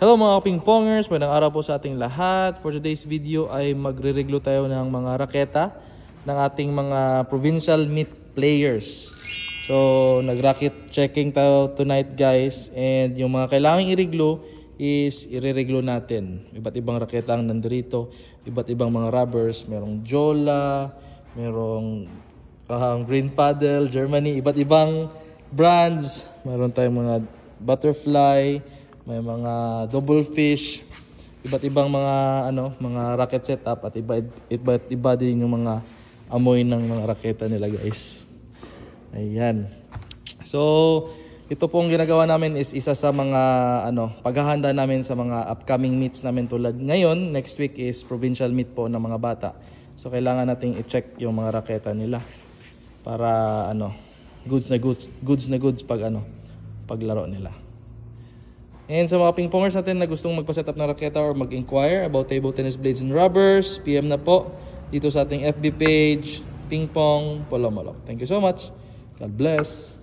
Hello mga ping-pongers, magandang araw po sa ating lahat. For today's video ay magre-reglo tayo ng mga raketa ng ating mga provincial meet players. So nag-racket checking tayo tonight guys, and yung mga kailangang i-reglo is i-reglo natin. Iba't ibang raketa ang nandito, iba't ibang mga rubbers, merong Jola, merong Green Paddle, Germany, iba't ibang brands. Meron tayong mga Butterfly, may mga Double Fish, iba't ibang mga mga racket setup, at iba't iba din yung mga amoy ng mga raketa nila guys. Ayan. So ito pong ginagawa namin is isa sa mga paghahanda namin sa mga upcoming meets namin, tulad ngayon, next week is provincial meet po ng mga bata. So kailangan nating i-check yung mga raketa nila para goods na goods paglaro nila. And sa mga ping-pongers natin na gustong magpa-setup ng raketa or mag-inquire about table tennis blades and rubbers, PM na po dito sa ating FB page, Ping Pong Polomolok. Thank you so much. God bless.